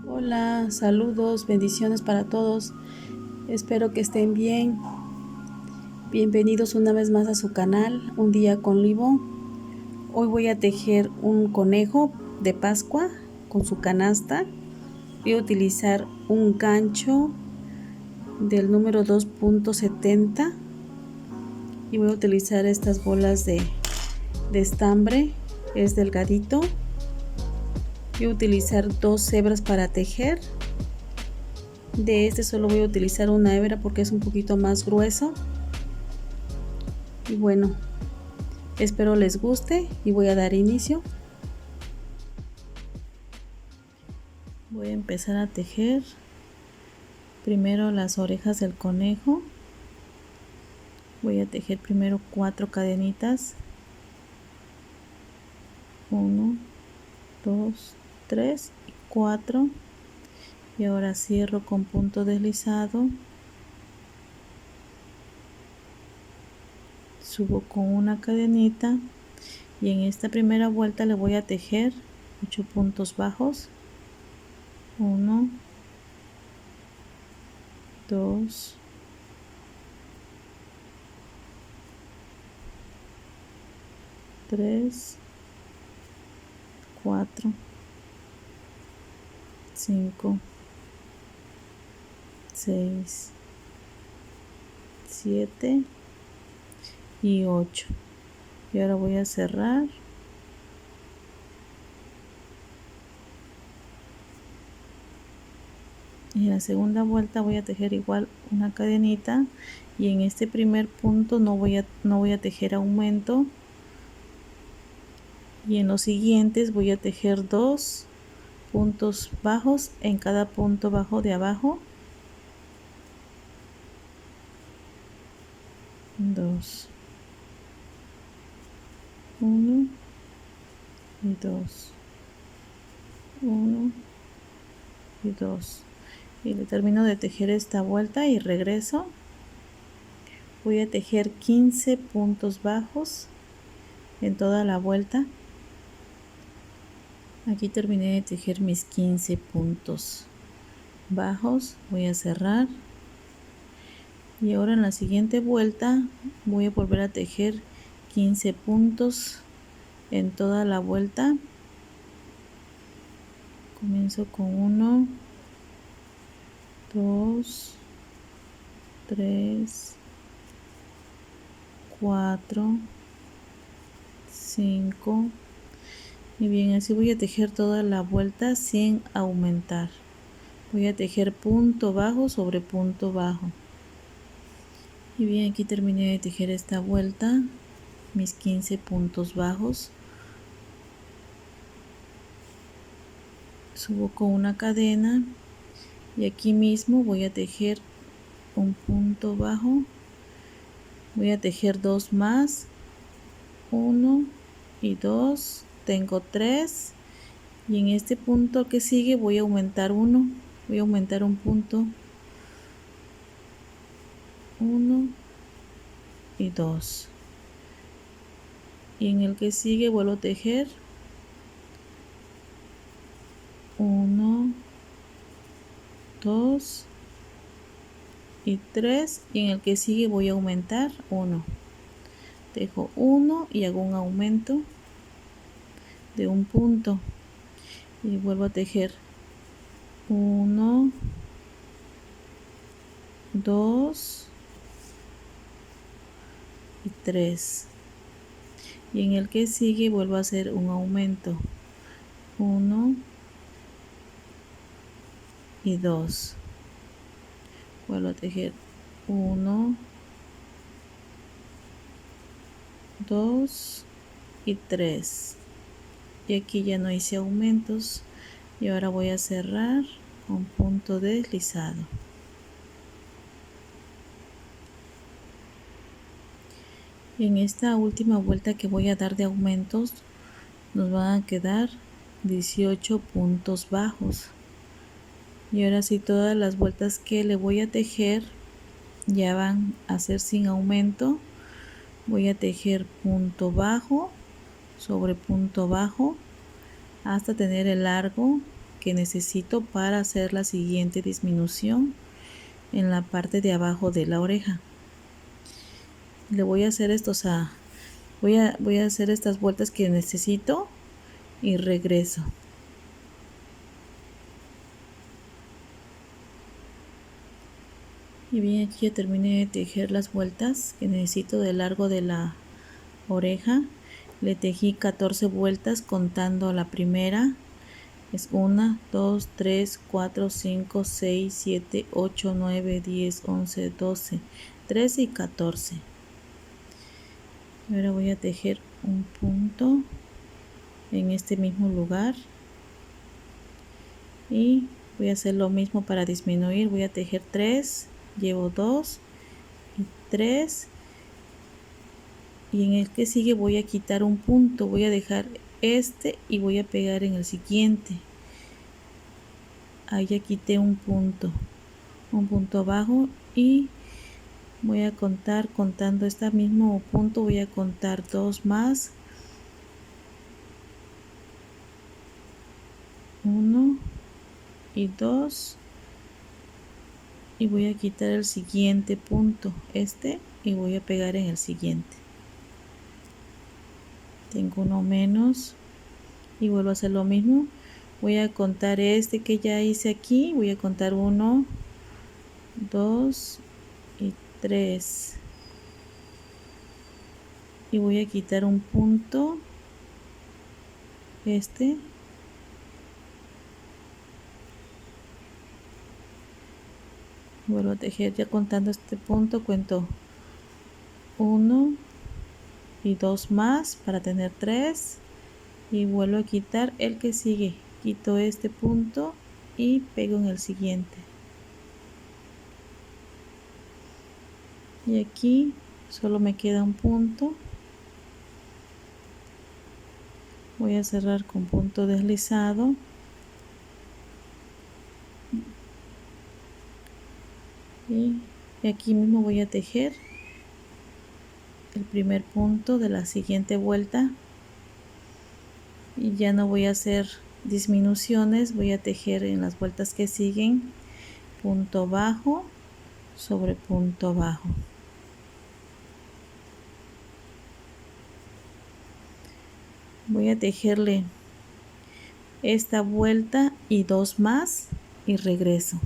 Hola, saludos, bendiciones para todos. Espero que estén bien. Bienvenidos una vez más a su canal, Un Día con Libo. Hoy voy a tejer un conejo de Pascua con su canasta. Voy a utilizar un gancho del número 2.70 y voy a utilizar estas bolas de estambre. Es delgadito. Voy a utilizar 2 hebras para tejer. De este solo voy a utilizar una hebra porque es un poquito más grueso. Y bueno, espero les guste y voy a dar inicio. Voy a empezar a tejer primero las orejas del conejo. Voy a tejer primero 4 cadenitas. 1, 2, 3 y 4. Y ahora cierro con punto deslizado. Subo con una cadenita y en esta primera vuelta le voy a tejer 8 puntos bajos. 1, 2, 3, 4, 5, 6, 7 y 8. Y ahora voy a cerrar y en la segunda vuelta voy a tejer igual una cadenita y en este primer punto no voy a tejer aumento, y en los siguientes voy a tejer 2 puntos bajos en cada punto bajo de abajo. 2, 1 y 2, 1 y 2, y le termino de tejer esta vuelta y regreso. Voy a tejer 15 puntos bajos en toda la vuelta. Aquí terminé de tejer mis 15 puntos bajos. Voy a cerrar y ahora en la siguiente vuelta voy a volver a tejer 15 puntos en toda la vuelta. Comienzo con 1, 2, 3, 4, 5 y bien, así voy a tejer toda la vuelta sin aumentar. Voy a tejer punto bajo sobre punto bajo. Y bien, aquí terminé de tejer esta vuelta, mis 15 puntos bajos. Subo con una cadena y aquí mismo voy a tejer un punto bajo. Voy a tejer 2 más, 1 y 2, tengo 3, y en este punto que sigue voy a aumentar uno, voy a aumentar un punto, 1 y 2, y en el que sigue vuelvo a tejer 1, 2 y 3, y en el que sigue voy a aumentar 1, tejo 1 y hago un aumento de un punto y vuelvo a tejer 1, 2 y 3, y en el que sigue vuelvo a hacer un aumento, 1 y 2, vuelvo a tejer 1, 2 y 3, y aquí ya no hice aumentos y ahora voy a cerrar con punto deslizado. En esta última vuelta que voy a dar de aumentos nos van a quedar 18 puntos bajos, y ahora sí todas las vueltas que le voy a tejer ya van a ser sin aumento. Voy a tejer punto bajo sobre punto bajo hasta tener el largo que necesito para hacer la siguiente disminución en la parte de abajo de la oreja. Le voy a hacer voy a hacer estas vueltas que necesito y regreso. Y bien, aquí ya terminé de tejer las vueltas que necesito de largo de la oreja. Le tejí 14 vueltas contando la primera. Es 1, 2, 3, 4, 5, 6, 7, 8, 9, 10, 11, 12, 13 y 14. Ahora voy a tejer un punto en este mismo lugar. Y voy a hacer lo mismo para disminuir. Voy a tejer 3, llevo 2 y 3. Y en el que sigue voy a quitar un punto. Voy a dejar este y voy a pegar en el siguiente. Ahí ya quité un punto abajo y voy a contar, contando este mismo punto, voy a contar 2 más. 1 y 2 y voy a quitar el siguiente punto, y voy a pegar en el siguiente. Tengo uno menos y vuelvo a hacer lo mismo. Voy a contar que ya hice aquí, voy a contar 1, 2 y 3 y voy a quitar un punto, vuelvo a tejer. Ya contando este punto cuento 1 y 2 más para tener 3 y vuelvo a quitar el que sigue, quito este punto y pego en el siguiente. Y aquí solo me queda un punto. Voy a cerrar con punto deslizado y aquí mismo voy a tejer el primer punto de la siguiente vuelta y ya no voy a hacer disminuciones. Voy a tejer en las vueltas que siguen punto bajo sobre punto bajo. Voy a tejerle esta vuelta y 2 más y regreso.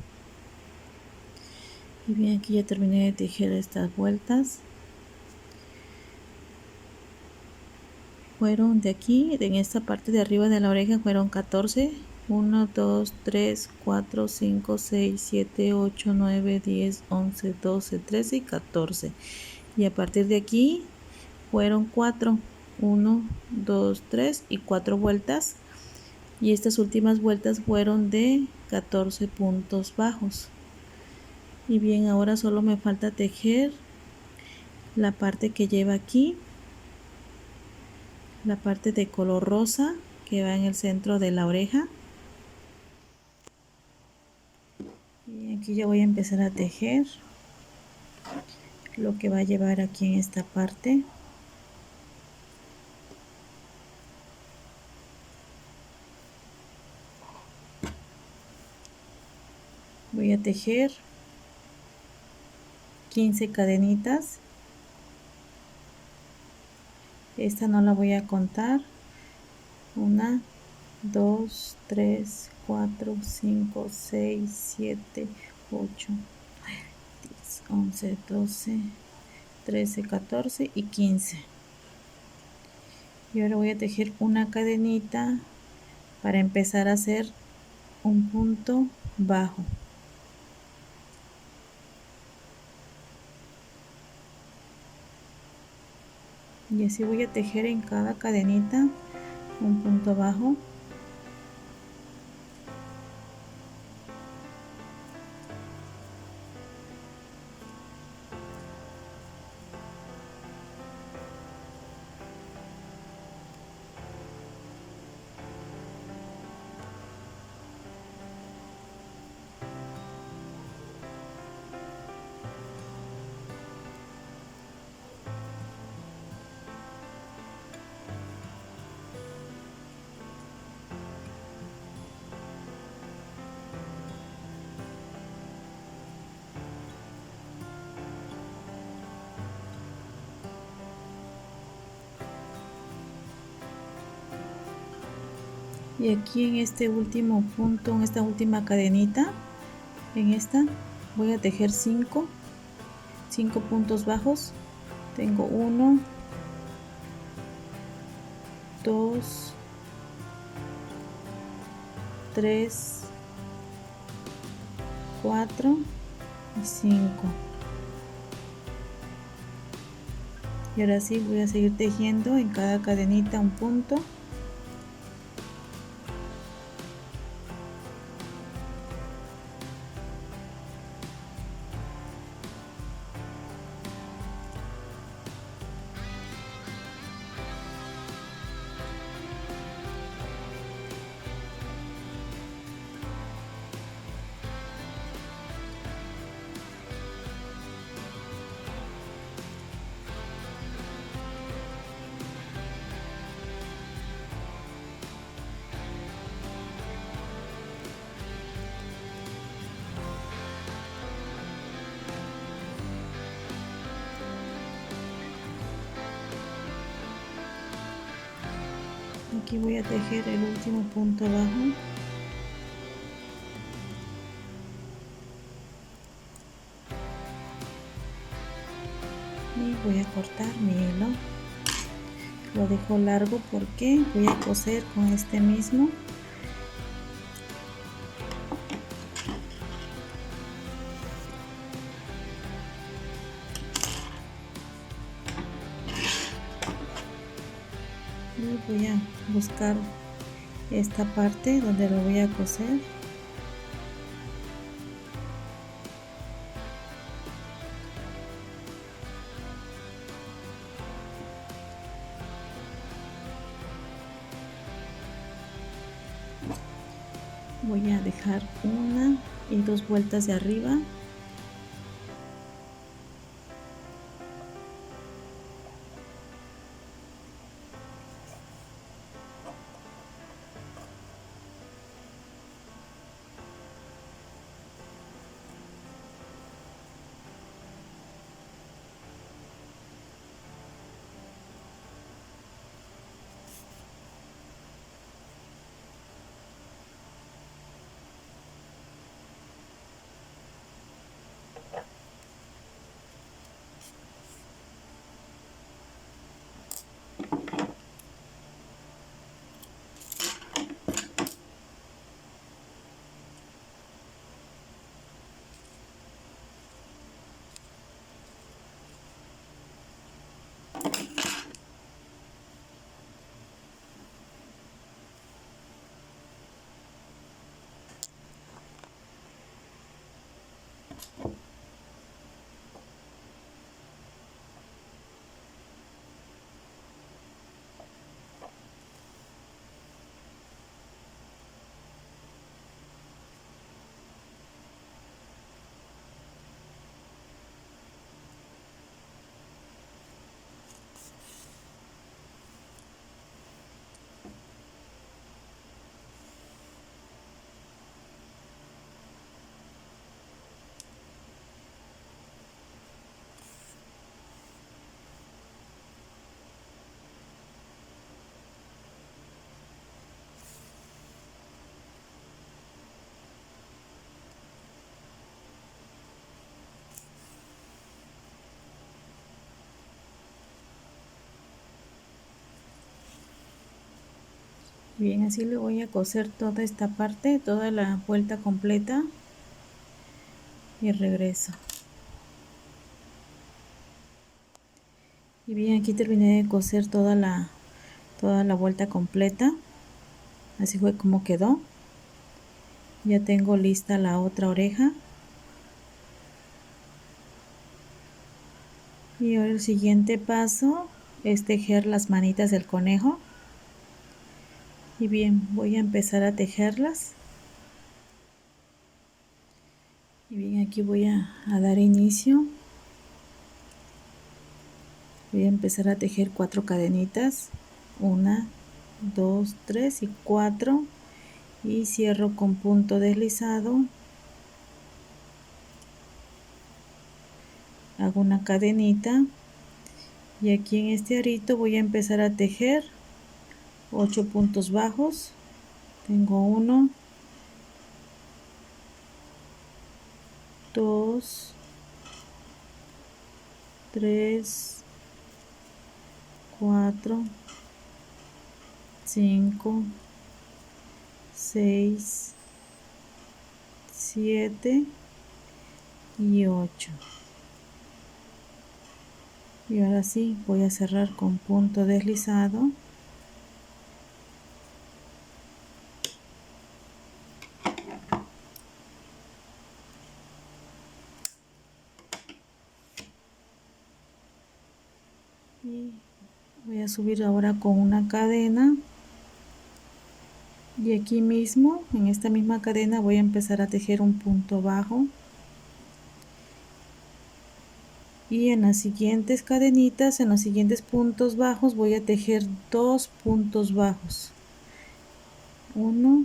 Y bien, aquí ya terminé de tejer estas vueltas. Fueron de aquí, en esta parte de arriba de la oreja, fueron 14. 1, 2, 3, 4, 5, 6, 7, 8, 9, 10, 11, 12, 13 y 14. Y a partir de aquí fueron 4. 1, 2, 3 y 4 vueltas. Y estas últimas vueltas fueron de 14 puntos bajos. Y bien, ahora solo me falta tejer la parte que lleva aquí, la parte de color rosa que va en el centro de la oreja. Y aquí ya voy a empezar a tejer lo que va a llevar aquí en esta parte. Voy a tejer 15 cadenitas. Esta no la voy a contar. 1, 2, 3, 4, 5, 6, 7, 8, 10, 11, 12, 13, 14 y 15. Y ahora voy a tejer una cadenita para empezar a hacer un punto bajo. Y así voy a tejer en cada cadenita un punto bajo. Y aquí en este último punto, en esta última cadenita, en esta voy a tejer 5 puntos bajos. Tengo 1, 2, 3, 4 y 5. Y ahora sí voy a seguir tejiendo en cada cadenita un punto. Aquí voy a tejer el último punto abajo. Y voy a cortar mi hilo. Lo dejo largo porque voy a coser con este mismo. Y voy a buscar esta parte donde lo voy a coser. Voy a dejar 1 y 2 vueltas de arriba. Bien, así le voy a coser toda esta parte, toda la vuelta completa y regreso. Y bien, aquí terminé de coser toda la vuelta completa. Así fue como quedó. Ya tengo lista la otra oreja. Y ahora el siguiente paso es tejer las manitas del conejo. Y bien, voy a empezar a tejerlas. Y bien, aquí voy a dar inicio. Voy a empezar a tejer 4 cadenitas. 1, 2, 3 y 4. Y cierro con punto deslizado. Hago una cadenita. Y aquí en este arito voy a empezar a tejer 8 puntos bajos. tengo 1, 2, 3, 4, 5, 6, 7 y 8. Y ahora sí voy a cerrar con punto deslizado. Y voy a subir ahora con una cadena. Y aquí mismo, en esta misma cadena, voy a empezar a tejer un punto bajo. Y en las siguientes cadenitas, en los siguientes puntos bajos, voy a tejer 2 puntos bajos. 1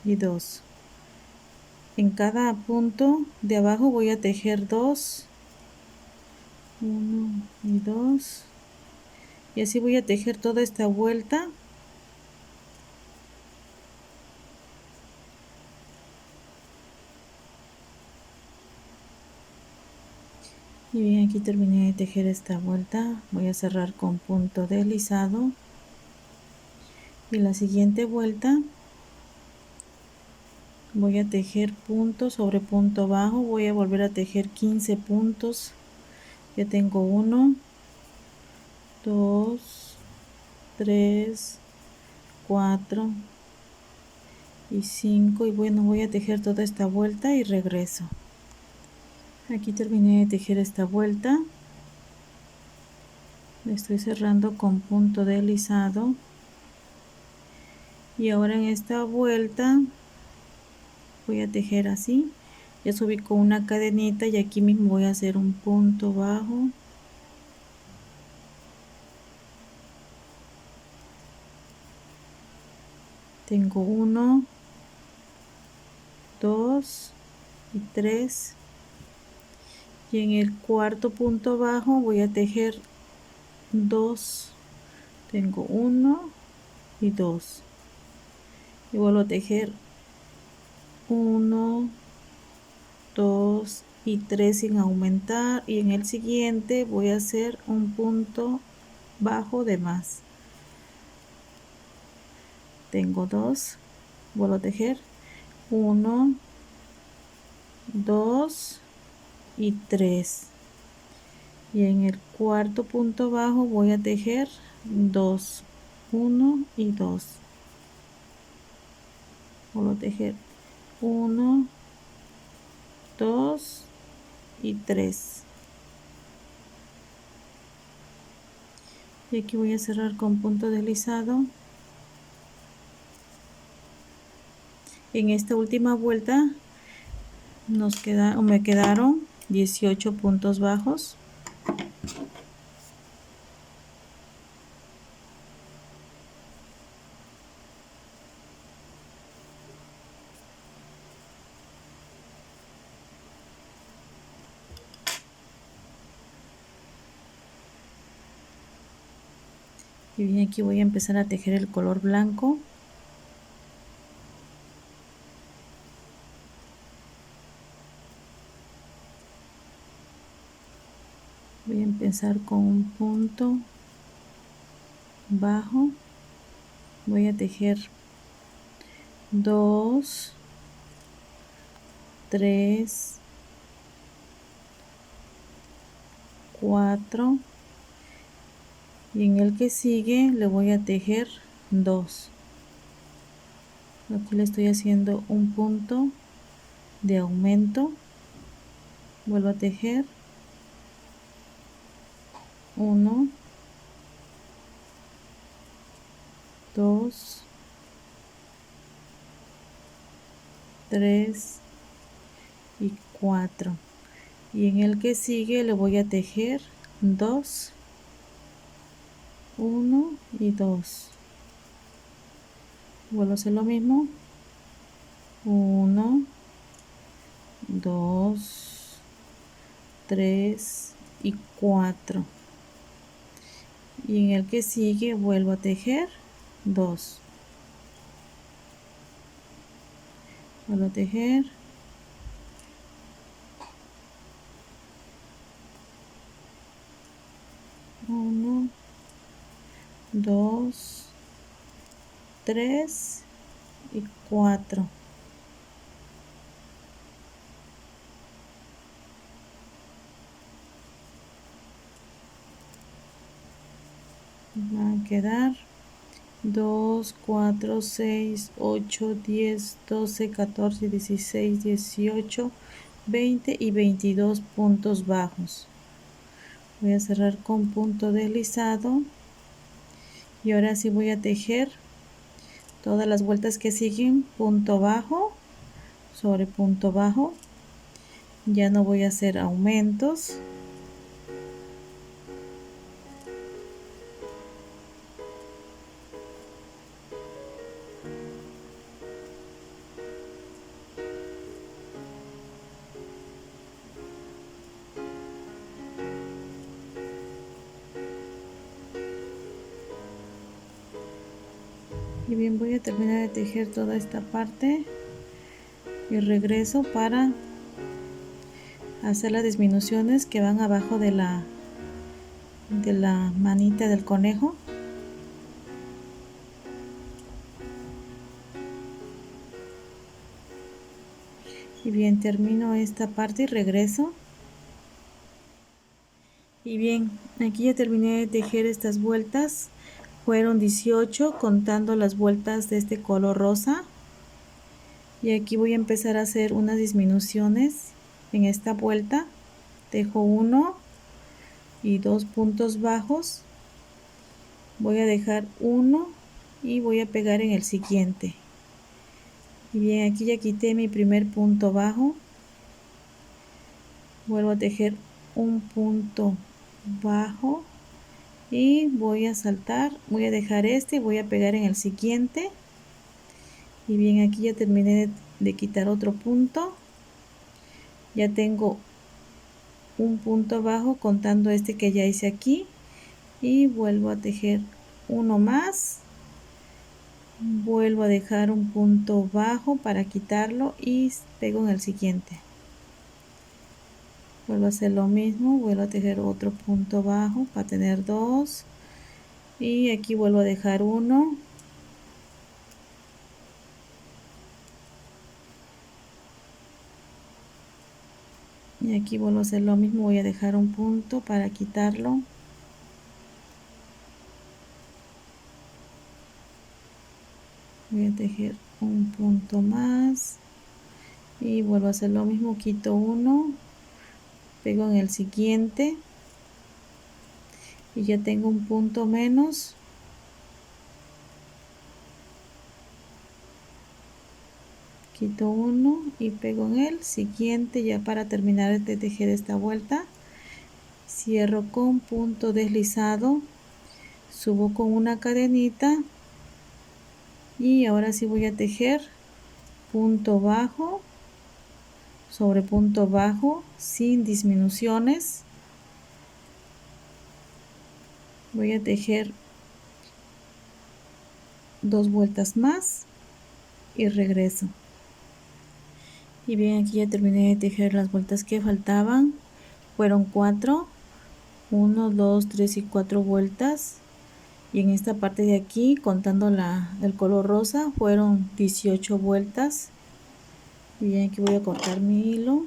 y 2. En cada punto de abajo voy a tejer 2. 1 y 2. Y así voy a tejer toda esta vuelta. Y bien, aquí terminé de tejer esta vuelta. Voy a cerrar con punto deslizado. Y la siguiente vuelta voy a tejer punto sobre punto bajo. Voy a volver a tejer 15 puntos. Ya tengo 1, 2, 3, 4 y 5. Y bueno, voy a tejer toda esta vuelta y regreso. Aquí terminé de tejer esta vuelta. Estoy cerrando con punto deslizado. Y ahora en esta vuelta voy a tejer así. Ya subí con una cadenita y aquí mismo voy a hacer un punto bajo. Tengo 1, 2 y 3. Y en el cuarto punto bajo voy a tejer 2. Tengo 1 y 2. Y vuelvo a tejer 1, 2 y 3 sin aumentar. Y en el siguiente voy a hacer un punto bajo de más. Tengo 2. Vuelvo a tejer 1, 2 y 3. Y en el cuarto punto bajo voy a tejer 2, 1 y 2. Vuelvo a tejer 1, 2 y 3. Y aquí voy a cerrar con punto deslizado. En esta última vuelta me quedaron 18 puntos bajos. Y bien, aquí voy a empezar a tejer el color blanco. Voy a empezar con un punto bajo. Voy a tejer 2, 3, 4 y en el que sigue le voy a tejer 2. Aquí le estoy haciendo un punto de aumento. Vuelvo a tejer 1, 2, 3 y 4. Y en el que sigue le voy a tejer 2, 1 y 2. Vuelvo a hacer lo mismo. 1, 2, 3 y 4. Y en el que sigue vuelvo a tejer 2. vuelvo a tejer, uno, dos, tres y cuatro. Va a quedar 2, 4, 6, 8, 10, 12, 14, 16, 18, 20 y 22 puntos bajos. Voy a cerrar con punto deslizado y ahora sí voy a tejer todas las vueltas que siguen punto bajo sobre punto bajo. Ya no voy a hacer aumentos. Y bien, voy a terminar de tejer toda esta parte y regreso para hacer las disminuciones que van abajo de la manita del conejo. Y bien, termino esta parte y regreso. Y bien, aquí ya terminé de tejer estas vueltas. Fueron 18 contando las vueltas de este color rosa. Y aquí voy a empezar a hacer unas disminuciones en esta vuelta. Dejo 1 y 2 puntos bajos. Voy a dejar 1 y voy a pegar en el siguiente. Y bien, aquí ya quité mi primer punto bajo. Vuelvo a tejer un punto bajo y voy a saltar, voy a dejar este y voy a pegar en el siguiente. Y bien, aquí ya terminé de quitar otro punto. Ya tengo un punto bajo contando este que ya hice aquí y vuelvo a tejer uno más. Vuelvo a dejar un punto bajo para quitarlo y pego en el siguiente. Vuelvo a hacer lo mismo, vuelvo a tejer otro punto bajo para tener 2 y aquí vuelvo a dejar 1. Y aquí vuelvo a hacer lo mismo, voy a dejar un punto para quitarlo. Voy a tejer un punto más y vuelvo a hacer lo mismo, quito 1, pego en el siguiente y ya tengo un punto menos. Quito 1 y pego en el siguiente ya para terminar de tejer esta vuelta. Cierro con punto deslizado, subo con una cadenita y ahora sí voy a tejer punto bajo sobre punto bajo sin disminuciones. Voy a tejer 2 vueltas más y regreso. Y bien, aquí ya terminé de tejer las vueltas que faltaban. Fueron 4, 1, 2, 3 y 4 vueltas. Y en esta parte de aquí, contando la del color rosa, fueron 18 vueltas. Y bien, aquí voy a cortar mi hilo.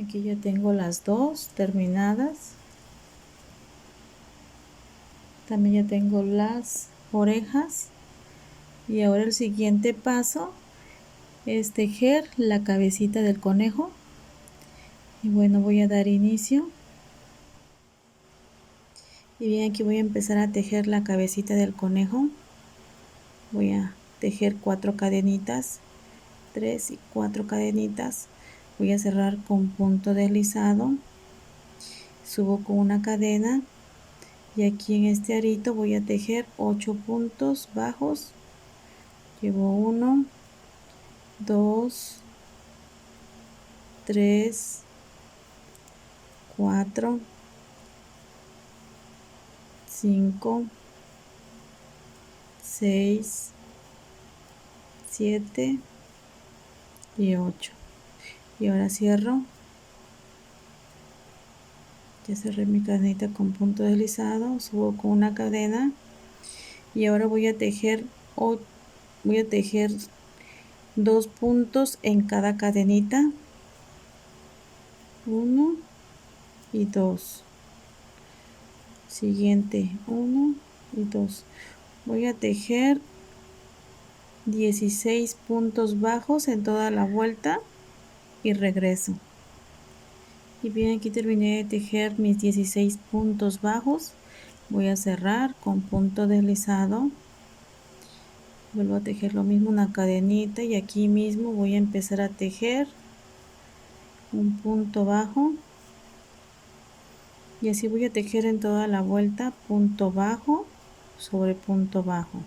Aquí ya tengo las 2 terminadas. También ya tengo las orejas. Y ahora el siguiente paso es tejer la cabecita del conejo. Y bueno, voy a dar inicio. Y bien, aquí voy a empezar a tejer la cabecita del conejo. Voy a tejer 4 cadenitas, 3 y 4 cadenitas. Voy a cerrar con punto deslizado, subo con una cadena y aquí en este arito voy a tejer 8 puntos bajos. Llevo 1, 2, 3, 4, 5, 6, 7 y 8. Y ahora cierro. Ya cerré mi cadenita con punto deslizado, subo con una cadena y ahora voy a tejer 2 puntos en cada cadenita, 1 y 2. Siguiente, 1 y 2. Voy a tejer 16 puntos bajos en toda la vuelta y regreso. Y bien, aquí terminé de tejer mis 16 puntos bajos. Voy a cerrar con punto deslizado. Vuelvo a tejer lo mismo, una cadenita, y aquí mismo voy a empezar a tejer un punto bajo. Y así voy a tejer en toda la vuelta, punto bajo sobre punto bajo.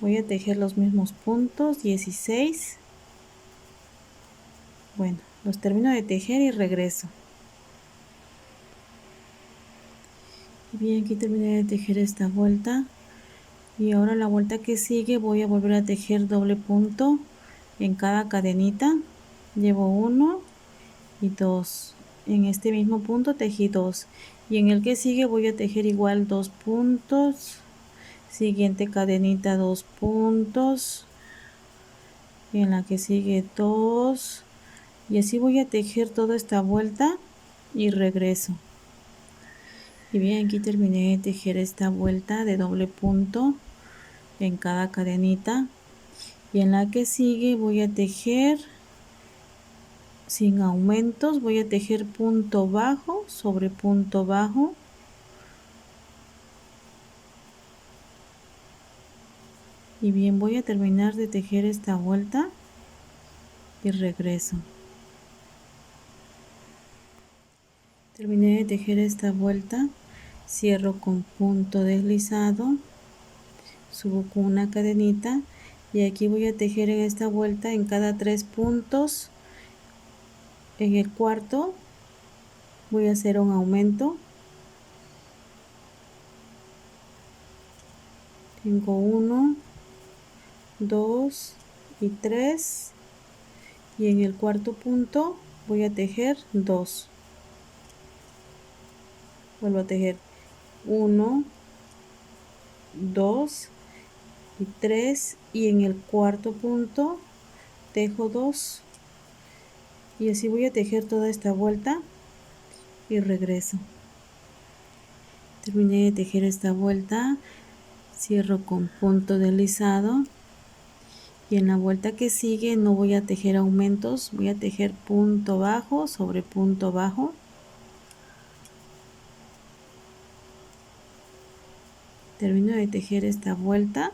Voy a tejer los mismos puntos, 16. Bueno, los termino de tejer y regreso. Bien, aquí terminé de tejer esta vuelta y ahora la vuelta que sigue voy a volver a tejer doble punto en cada cadenita. Llevo 1 y 2. En este mismo punto tejí 2 y en el que sigue voy a tejer igual 2 puntos. Siguiente cadenita 2 puntos y en la que sigue 2, y así voy a tejer toda esta vuelta y regreso. Y bien, aquí terminé de tejer esta vuelta de doble punto en cada cadenita y en la que sigue voy a tejer sin aumentos, voy a tejer punto bajo sobre punto bajo. Y bien, voy a terminar de tejer esta vuelta y regreso. Terminé de tejer esta vuelta, cierro con punto deslizado, subo con una cadenita y aquí voy a tejer en esta vuelta en cada 3 puntos. En el cuarto voy a hacer un aumento. Tengo 1, 2 y 3 y en el cuarto punto voy a tejer 2. Vuelvo a tejer 1, 2 y 3 y en el cuarto punto tejo 2 y así voy a tejer toda esta vuelta y regreso. Terminé de tejer esta vuelta, cierro con punto deslizado y en la vuelta que sigue no voy a tejer aumentos, voy a tejer punto bajo sobre punto bajo. Termino de tejer esta vuelta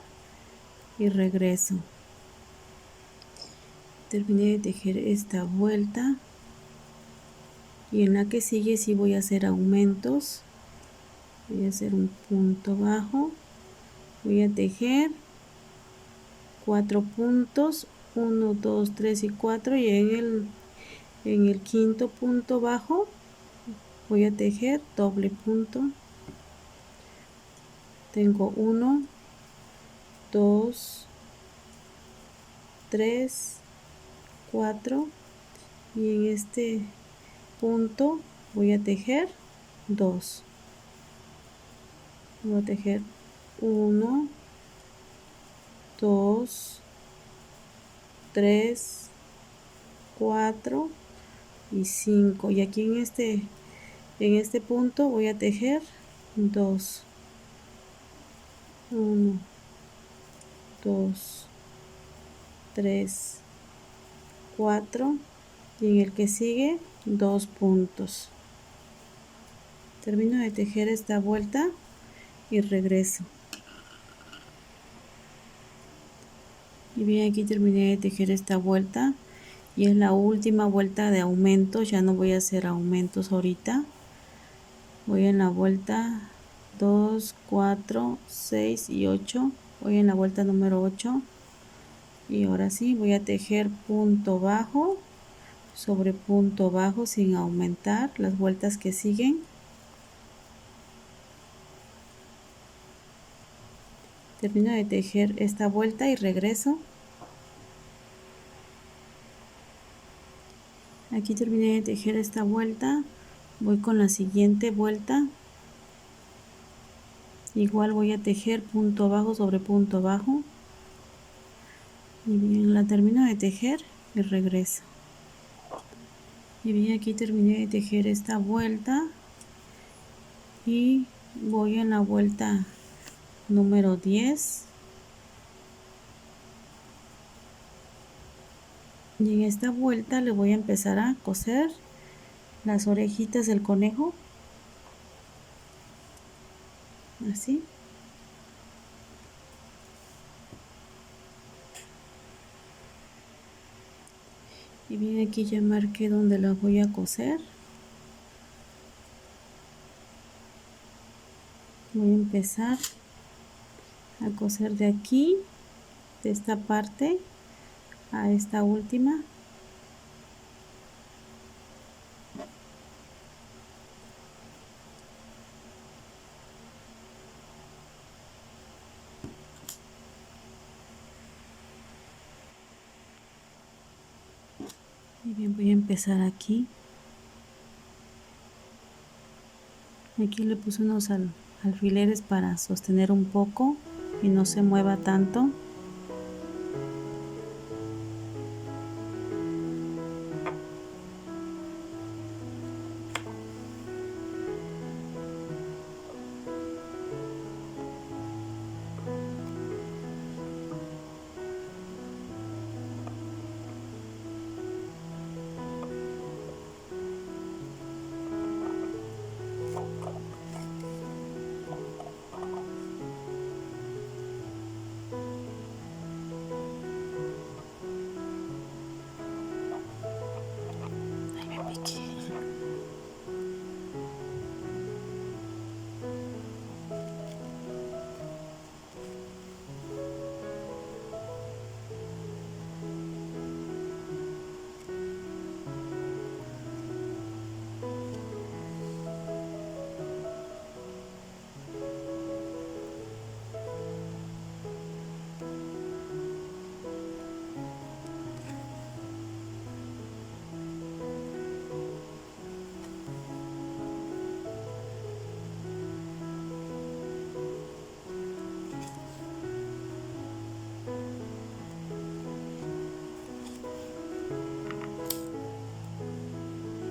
y regreso. Terminé de tejer esta vuelta y en la que sigue sí voy a hacer aumentos. Voy a hacer un punto bajo, voy a tejer 4 puntos, 1, 2, 3 y 4 y en el quinto punto bajo voy a tejer doble punto. Tengo 1, 2, 3, 4 y en este punto voy a tejer 2. Voy a tejer 1, 2, 3, 4 y 5 y aquí en este punto voy a tejer 2, 1, 2, 3, 4 y en el que sigue 2 puntos. Termino de tejer esta vuelta y regreso. Y bien, aquí terminé de tejer esta vuelta y es la última vuelta de aumentos. Ya no voy a hacer aumentos ahorita. Voy en la vuelta 2, 4, 6 y 8. Voy en la vuelta número 8. Y ahora sí voy a tejer punto bajo sobre punto bajo sin aumentar las vueltas que siguen. Termino de tejer esta vuelta y regreso. Aquí terminé de tejer esta vuelta, voy con la siguiente vuelta. Igual voy a tejer punto bajo sobre punto bajo. Y bien, la termino de tejer y regreso. Y bien, aquí terminé de tejer esta vuelta y voy en la vuelta número 10. Y en esta vuelta le voy a empezar a coser las orejitas del conejo, así. Y bien, aquí ya marqué donde la voy a coser. Voy a empezar a coser de aquí, de esta parte a esta última. Y bien, voy a empezar aquí. Aquí le puse unos alfileres para sostener un poco y no se mueva tanto. Ay, me piqué.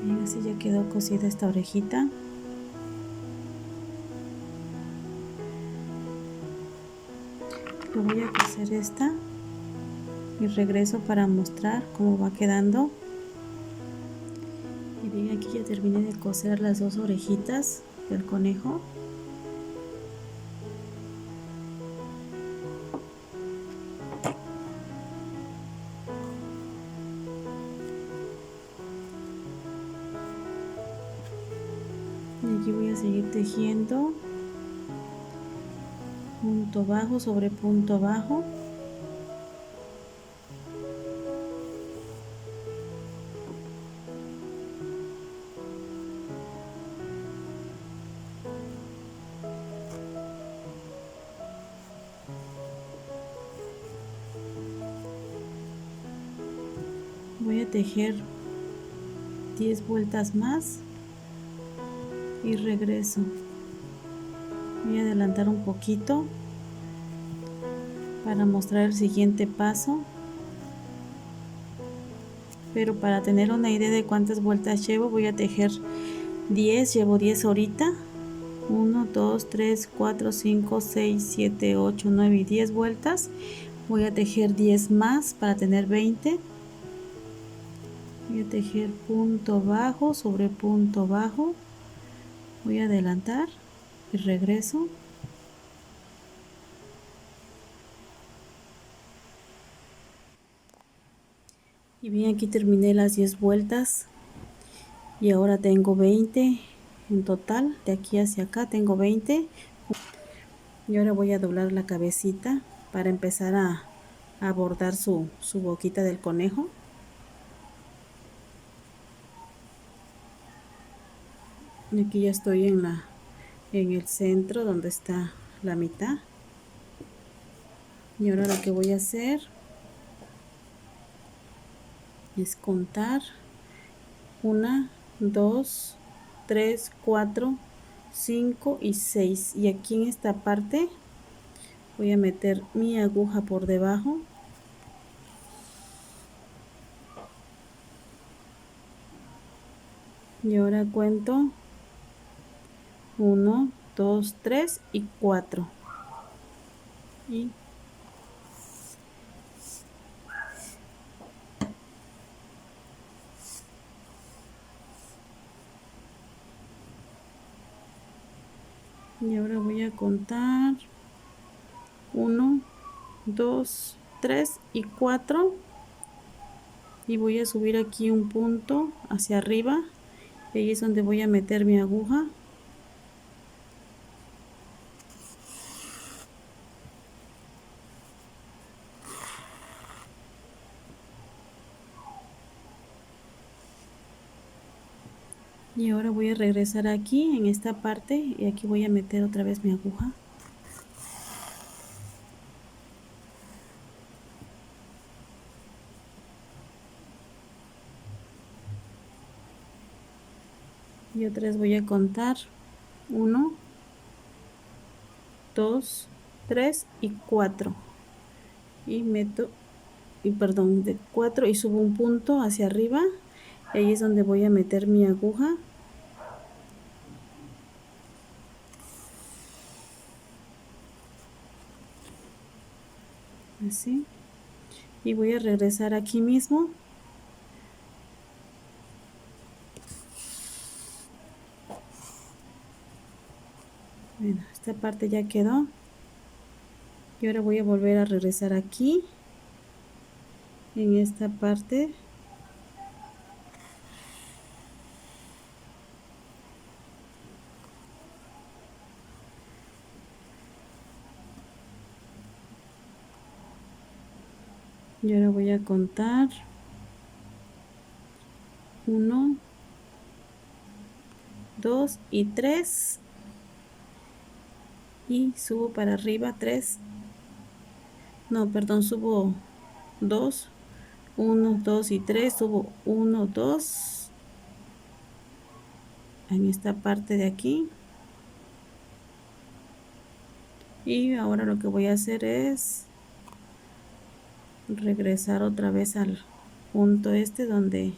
Bien, así ya quedó cosida esta orejita. Yo voy a coser esta y regreso para mostrar cómo va quedando. Y bien, aquí ya terminé de coser las dos orejitas del conejo. Y aquí voy a seguir tejiendo punto bajo sobre punto bajo. Voy a tejer 10 vueltas más y regreso. Voy a adelantar un poquito para mostrar el siguiente paso, pero para tener una idea de cuántas vueltas llevo, voy a tejer 10, llevo 10 ahorita. 1, 2, 3, 4, 5, 6, 7, 8, 9 y 10 vueltas. Voy a tejer 10 más para tener 20. Voy a tejer punto bajo sobre punto bajo. Voy a adelantar y regreso. Y bien, aquí terminé las 10 vueltas y ahora tengo 20 en total. De aquí hacia acá tengo 20. Y ahora voy a doblar la cabecita para empezar a a bordar su boquita del conejo. Y aquí ya estoy en el centro donde está la mitad. Y ahora lo que voy a hacer es contar 1, 2, 3, 4, 5 y 6. Y aquí en esta parte voy a meter mi aguja por debajo. Y ahora cuento 1, 2, 3 y 4. Y ahora voy a contar 1, 2, 3 y 4. Y voy a subir aquí un punto hacia arriba. Y ahí es donde voy a meter mi aguja. Y ahora voy a regresar aquí en esta parte y aquí voy a meter otra vez mi aguja. Y otra vez voy a contar 1, 2, 3 y 4. Y meto, de 4 y subo un punto hacia arriba. Y ahí es donde voy a meter mi aguja. Así. Y voy a regresar aquí mismo. Bueno, esta parte ya quedó. Y ahora voy a volver a regresar aquí. En esta parte. Y ahora voy a contar 1, 2 y 3. Y subo para arriba 3. No, perdón, subo 2. 1, 2 y 3. Subo 1, 2. En esta parte de aquí. Y ahora lo que voy a hacer es regresar otra vez al punto este donde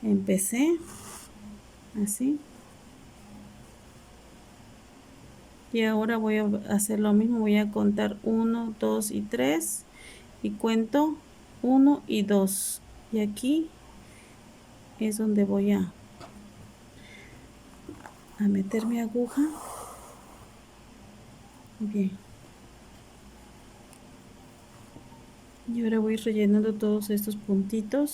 empecé, así. Y ahora voy a hacer lo mismo, voy a contar 1, 2 y 3 y cuento 1 y 2. Y aquí es donde voy a meter mi aguja. Bien. Y ahora voy rellenando todos estos puntitos.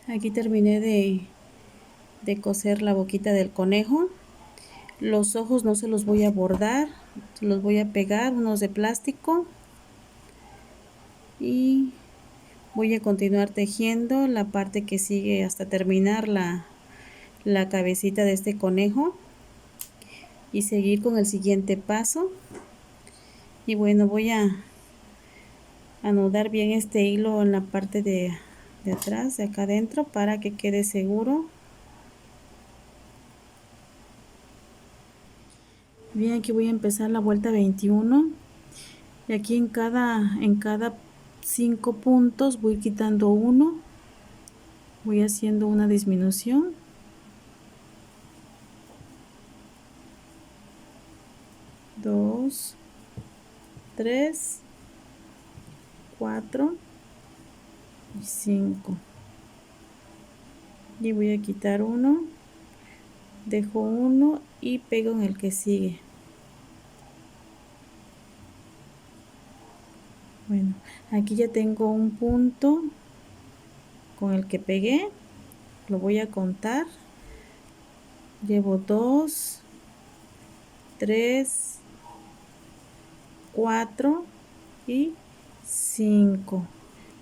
Aquí terminé de coser la boquita del conejo. Los ojos no se los voy a bordar, se los voy a pegar, unos de plástico. Y voy a continuar tejiendo la parte que sigue hasta terminar la cabecita de este conejo y seguir con el siguiente paso. Y bueno, voy a anudar bien este hilo en la parte de atrás, de acá adentro, para que quede seguro. Bien, aquí voy a empezar la vuelta 21 y aquí en cada 5 puntos voy quitando uno, voy haciendo una disminución. Dos, 3, 4 y 5. Y voy a quitar uno, dejo uno y pego en el que sigue. Bueno, aquí ya tengo un punto con el que pegué, lo voy a contar. Llevo 2, 3, 4 y 5.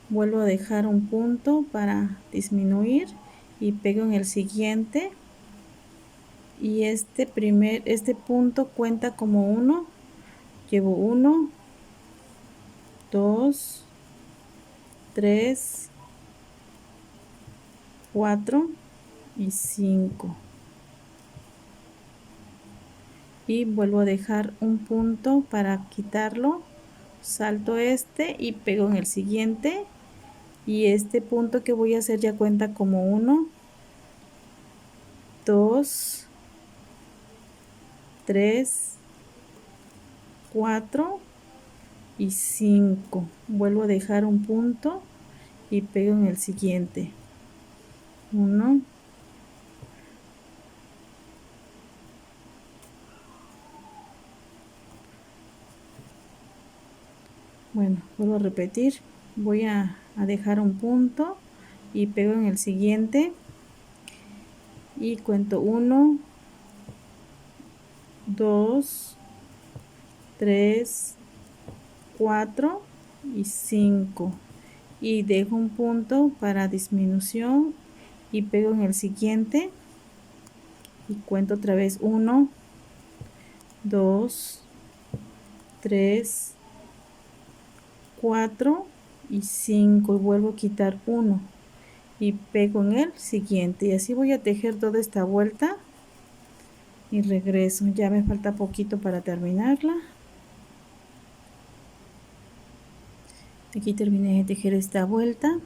Vuelvo a dejar un punto para disminuir y pego en el siguiente. Y este punto cuenta como 1. Llevo 1, 2, 3, 4 y 5. Y vuelvo a dejar un punto para quitarlo. Salto este y pego en el siguiente. Y este punto que voy a hacer ya cuenta como 1, 2, 3, 4 y 5. Vuelvo a dejar un punto y pego en el siguiente. 1, bueno, vuelvo a repetir, voy a dejar un punto y pego en el siguiente y cuento 1, 2, 3, 4 y 5 y dejo un punto para disminución y pego en el siguiente y cuento otra vez 1, 2, 3, 4 y 5 y vuelvo a quitar 1 y pego en el siguiente y así voy a tejer toda esta vuelta y regreso. Ya me falta poquito para terminarla. Aquí terminé de tejer esta vuelta,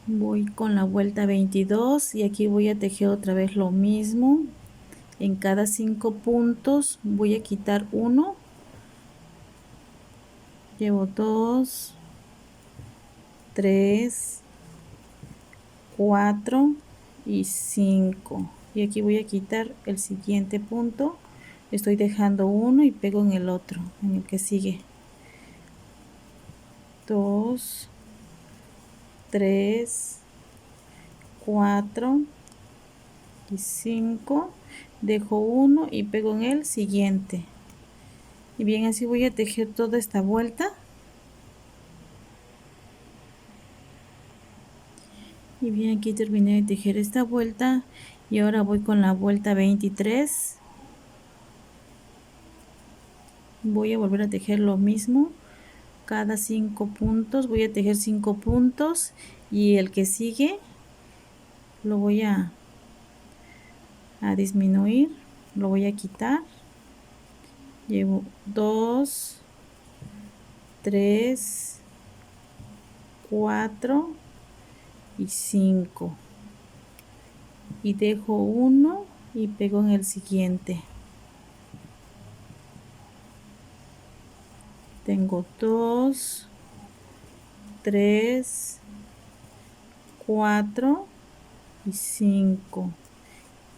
voy con la vuelta 22 y aquí voy a tejer otra vez lo mismo. En cada 5 puntos voy a quitar 1, llevo 2, 3, 4 y 5 y aquí voy a quitar el siguiente punto, estoy dejando uno y pego en el otro, en el que sigue. 2, 3, 4 y 5, dejo uno y pego en el siguiente. Y bien, así voy a tejer toda esta vuelta. Y bien, aquí terminé de tejer esta vuelta y ahora voy con la vuelta 23. Voy a volver a tejer lo mismo. Cada 5 puntos voy a tejer 5 puntos y el que sigue lo voy a disminuir, lo voy a quitar. Llevo 2, 3, 4 y 5 y dejo uno y pego en el siguiente. Tengo 2, 3, 4 y 5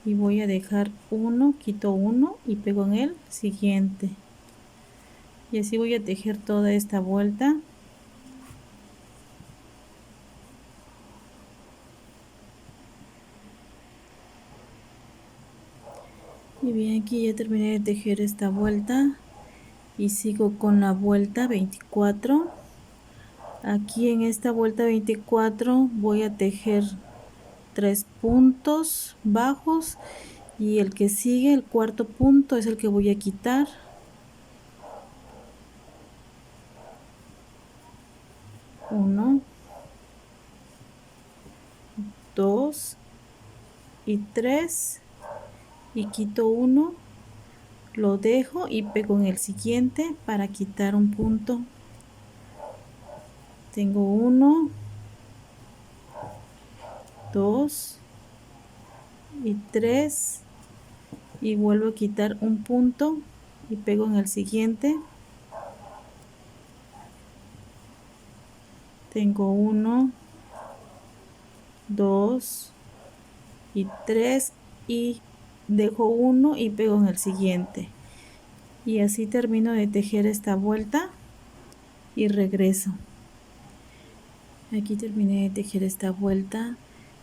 y voy a dejar uno, quito uno y pego en el siguiente y así voy a tejer toda esta vuelta. bien, aquí ya terminé de tejer esta vuelta y sigo con la vuelta 24. Aquí en esta vuelta 24 voy a tejer 3 puntos bajos y el que sigue, el cuarto punto, es el que voy a quitar. 1, 2 y 3 y quito uno, lo dejo y pego en el siguiente para quitar un punto. Tengo 1, 2 y 3 y vuelvo a quitar un punto y pego en el siguiente. Tengo 1, 2 y 3 y dejo uno y pego en el siguiente, y así termino de tejer esta vuelta y regreso. Aquí terminé de tejer esta vuelta,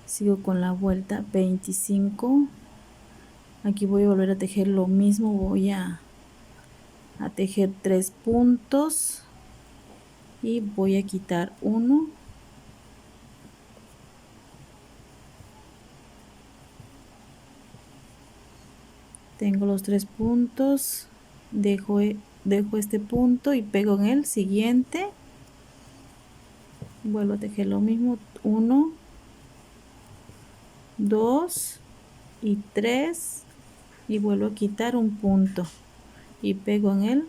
sigo con la vuelta 25. Aquí voy a volver a tejer lo mismo, voy a tejer 3 puntos y voy a quitar uno. Tengo los 3 puntos, dejo este punto y pego en el siguiente. Vuelvo a tejer lo mismo, 1, 2 y 3 y vuelvo a quitar un punto y pego en el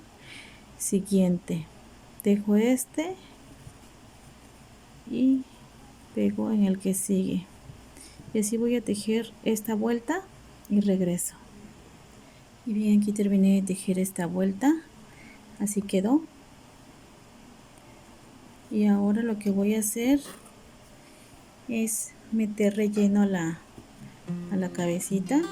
siguiente. Dejo este y pego en el que sigue, y así voy a tejer esta vuelta y regreso. Y bien, aquí terminé de tejer esta vuelta, así quedó. Y ahora lo que voy a hacer es meter relleno a la cabecita.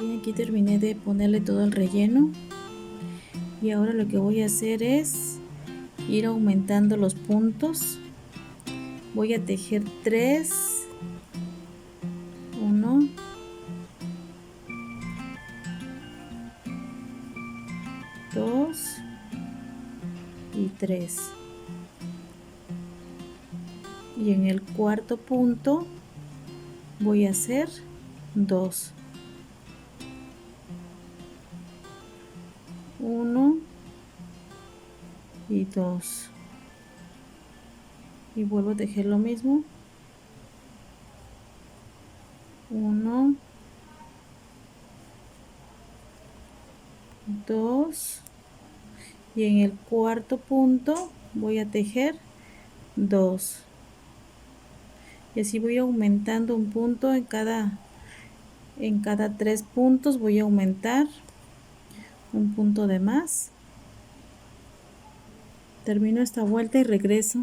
Y aquí terminé de ponerle todo el relleno, y ahora lo que voy a hacer es ir aumentando los puntos. Voy a tejer 3, 1, 2 y 3, y en el cuarto punto voy a hacer 2, 1 y 2, y vuelvo a tejer lo mismo, 1, 2, y en el cuarto punto voy a tejer 2, y así voy aumentando un punto en cada 3 puntos. Voy a aumentar un punto de más. Termino esta vuelta y regreso.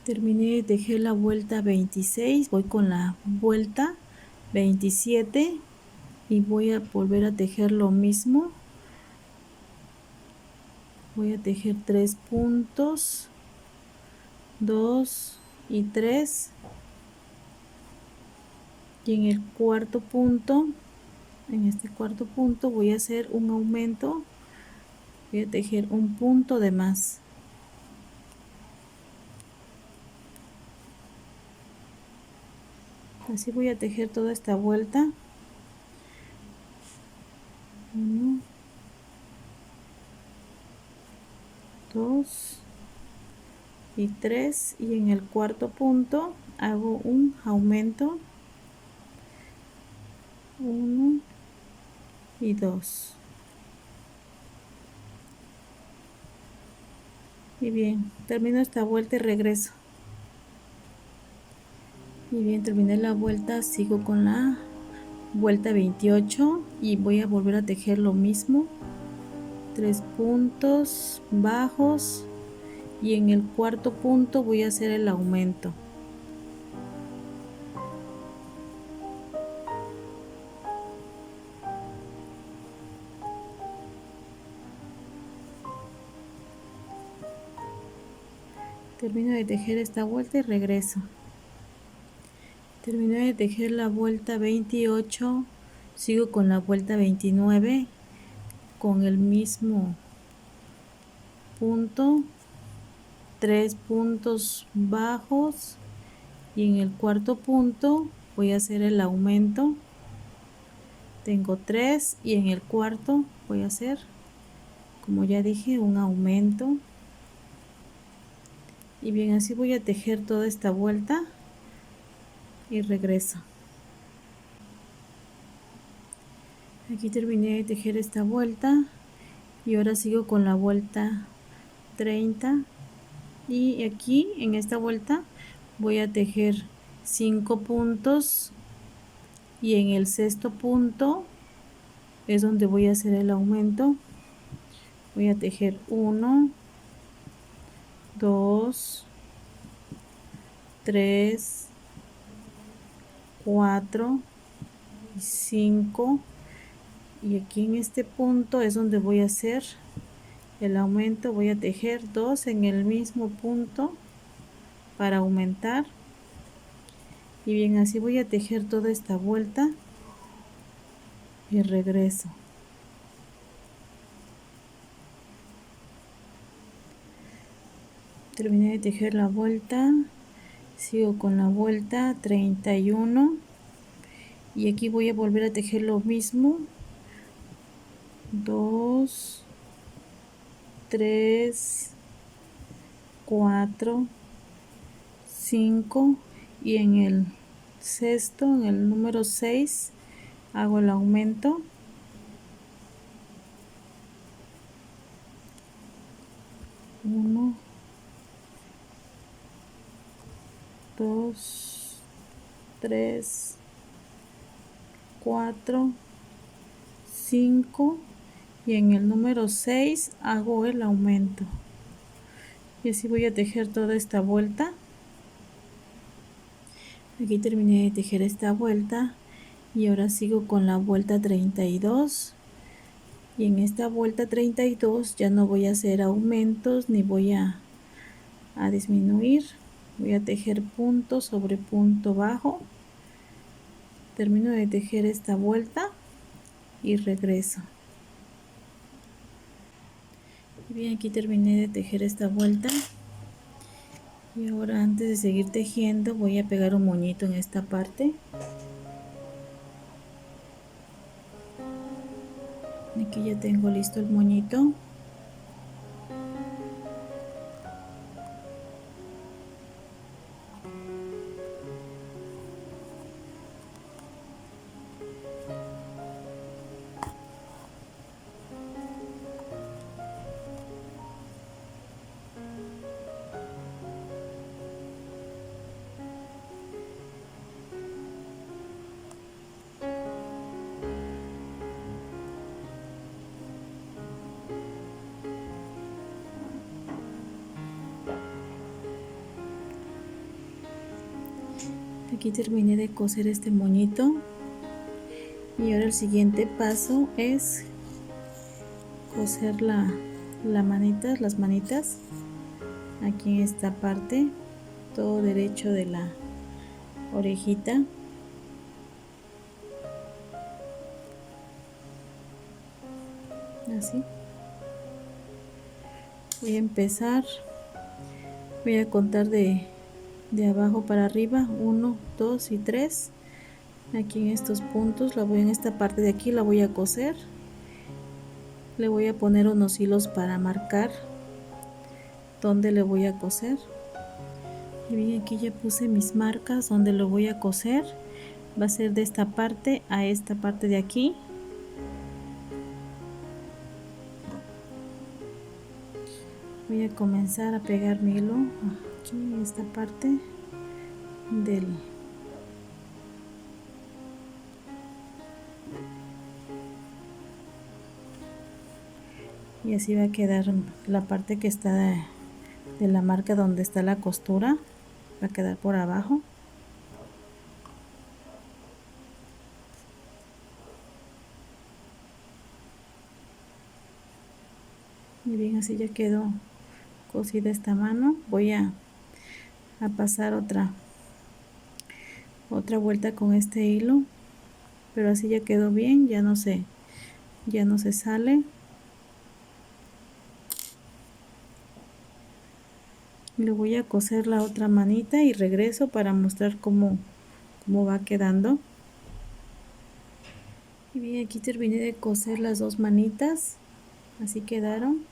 Terminé de tejer la vuelta 26, voy con la vuelta 27 y voy a volver a tejer lo mismo. Voy a tejer 3 puntos, 2 y 3, y en el cuarto punto, en este cuarto punto voy a hacer un aumento, voy a tejer un punto de más. Así voy a tejer toda esta vuelta. 1, 2 y 3, y en el cuarto punto hago un aumento, 1 y 2. Y bien, termino esta vuelta y regreso. Y bien, terminé la vuelta, sigo con la vuelta 28 y voy a volver a tejer lo mismo, 3 puntos bajos, y en el cuarto punto voy a hacer el aumento. Termino de tejer esta vuelta y regreso. Terminé de tejer la vuelta 28, sigo con la vuelta 29 con el mismo punto, 3 puntos bajos, y en el cuarto punto voy a hacer el aumento. Tengo 3 y en el cuarto voy a hacer, como ya dije, un aumento. Y bien, así voy a tejer toda esta vuelta y regreso. Aquí terminé de tejer esta vuelta y ahora sigo con la vuelta 30, y aquí en esta vuelta voy a tejer 5 puntos, y en el sexto punto es donde voy a hacer el aumento. Voy a tejer 1, 2, 3, 4 y 5, y aquí en este punto es donde voy a hacer el aumento. Voy a tejer 2 en el mismo punto para aumentar. Y bien, así voy a tejer toda esta vuelta y regreso. Terminé de tejer la vuelta, sigo con la vuelta 31 y aquí voy a volver a tejer lo mismo, 2, 3, 4, 5, y en el sexto, en el número 6, hago el aumento. Uno, 2, 3, 4, 5, y en el número 6 hago el aumento. Y así voy a tejer toda esta vuelta. Aquí terminé de tejer esta vuelta y ahora sigo con la vuelta 32, y en esta vuelta 32 ya no voy a hacer aumentos ni voy a disminuir. Voy a tejer punto sobre punto bajo. Termino de tejer esta vuelta y regreso. Bien, aquí terminé de tejer esta vuelta y ahora, antes de seguir tejiendo, voy a pegar un moñito en esta parte. Aquí ya tengo listo el moñito. Aquí terminé de coser este moñito y ahora el siguiente paso es coser las manitas aquí en esta parte, todo derecho de la orejita. Así voy a empezar, voy a contar de abajo para arriba, 1, 2 y 3. Aquí en estos puntos en esta parte de aquí la voy a coser. Le voy a poner unos hilos para marcar donde le voy a coser. Y bien, aquí ya puse mis marcas donde lo voy a coser. Va a ser de esta parte a esta parte de aquí. Voy a comenzar a pegar mi hilo aquí en esta parte y así va a quedar la parte que está de la marca donde está la costura, va a quedar por abajo. Y bien, así ya quedó cosida esta mano. Voy a pasar otra vuelta con este hilo, pero así ya quedó bien, ya no se sale. Le voy a coser la otra manita y regreso para mostrar cómo va quedando. Y bien, aquí terminé de coser las dos manitas, así quedaron.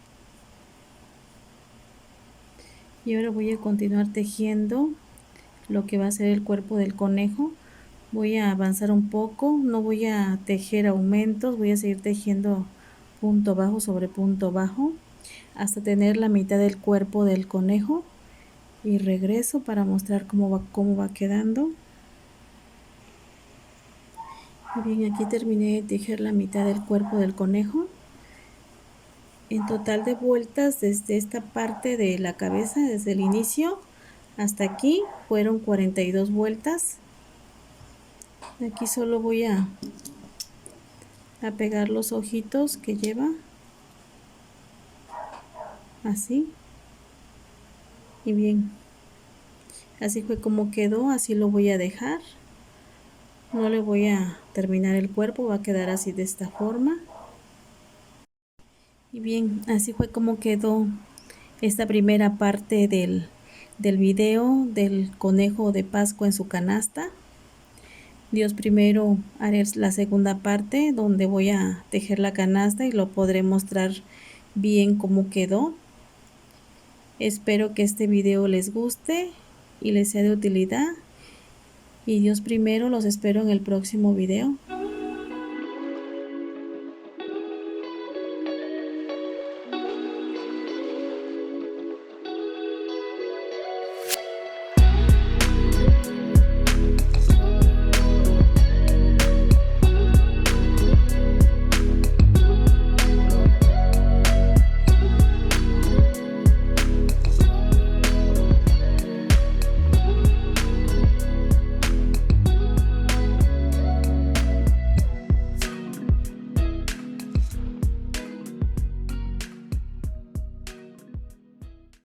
Y ahora voy a continuar tejiendo lo que va a ser el cuerpo del conejo. Voy a avanzar un poco, no voy a tejer aumentos, voy a seguir tejiendo punto bajo sobre punto bajo hasta tener la mitad del cuerpo del conejo, y regreso para mostrar cómo va quedando. Y bien, aquí terminé de tejer la mitad del cuerpo del conejo. En total de vueltas desde esta parte de la cabeza, desde el inicio hasta aquí, fueron 42 vueltas. Aquí solo voy a pegar los ojitos que lleva, así. Y bien, así fue como quedó, así lo voy a dejar. No le voy a terminar el cuerpo, va a quedar así de esta forma. Y bien, así fue como quedó esta primera parte del video del conejo de Pascua en su canasta. Dios primero haré la segunda parte donde voy a tejer la canasta y lo podré mostrar bien cómo quedó. Espero que este video les guste y les sea de utilidad. Y Dios primero, los espero en el próximo video.